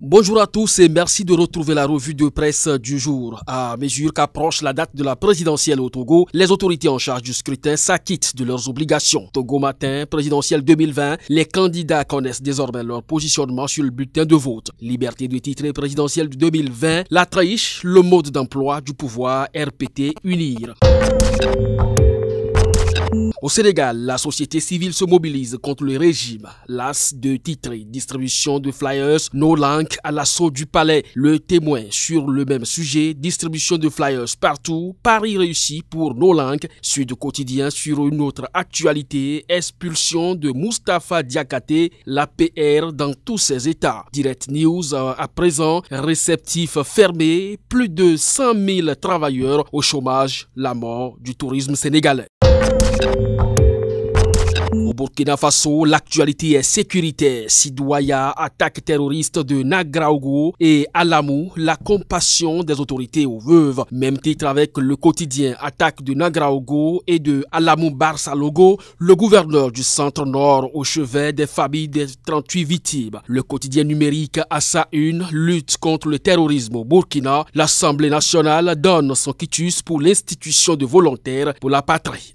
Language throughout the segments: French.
Bonjour à tous et merci de retrouver la revue de presse du jour. À mesure qu'approche la date de la présidentielle au Togo, les autorités en charge du scrutin s'acquittent de leurs obligations. Togo matin, présidentielle 2020, les candidats connaissent désormais leur positionnement sur le bulletin de vote. Liberté de titre présidentielle de 2020, la triche, le mode d'emploi du pouvoir RPT unir. Au Sénégal, la société civile se mobilise contre le régime. L'as de titres, distribution de flyers, no link à l'assaut du palais. Le Témoin sur le même sujet, distribution de flyers partout, pari réussi pour no link. Sud Quotidien sur une autre actualité, expulsion de Moustapha Diakhaté, l'APR dans tous ses états. Direct News à présent, réceptif fermé, plus de 100 000 travailleurs au chômage, la mort du tourisme sénégalais. Au Burkina Faso, l'actualité est sécuritaire. Sidouaya, attaque terroriste de Nagraogo et Alamou, la compassion des autorités aux veuves. Même titre avec le quotidien, attaque de Nagraogo et de Alamou Barsalogo, le gouverneur du centre-nord au chevet des familles des 38 victimes. Le quotidien numérique à sa une, lutte contre le terrorisme au Burkina. L'Assemblée nationale donne son quitus pour l'institution de volontaires pour la patrie.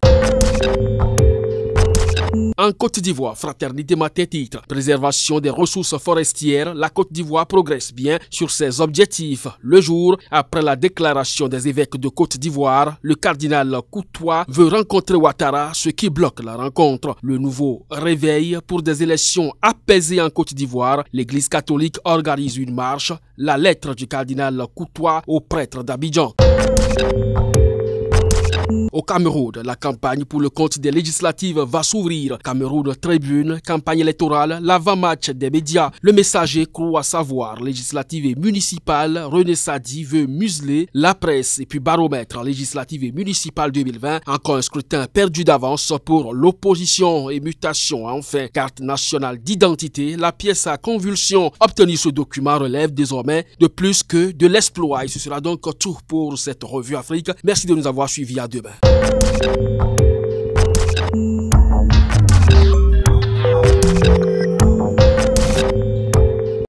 En Côte d'Ivoire, Fraternité matin titre, préservation des ressources forestières, la Côte d'Ivoire progresse bien sur ses objectifs. Le jour après la déclaration des évêques de Côte d'Ivoire, le cardinal Koutoua veut rencontrer Ouattara, ce qui bloque la rencontre. Le nouveau réveil pour des élections apaisées en Côte d'Ivoire, l'Église catholique organise une marche, la lettre du cardinal Koutoua au prêtre d'Abidjan. Au Cameroun, la campagne pour le compte des législatives va s'ouvrir. Cameroun Tribune, campagne électorale, l'avant-match des médias. Le Messager croit savoir. Législative et municipale, René Sadi veut museler la presse. Et puis baromètre, législative et municipale 2020. Encore un scrutin perdu d'avance pour l'opposition et mutation. Enfin, carte nationale d'identité, la pièce à convulsion. Obtenir ce document relève désormais de plus que de l'exploit. Et ce sera donc tout pour cette revue Afrique. Merci de nous avoir suivis. À demain.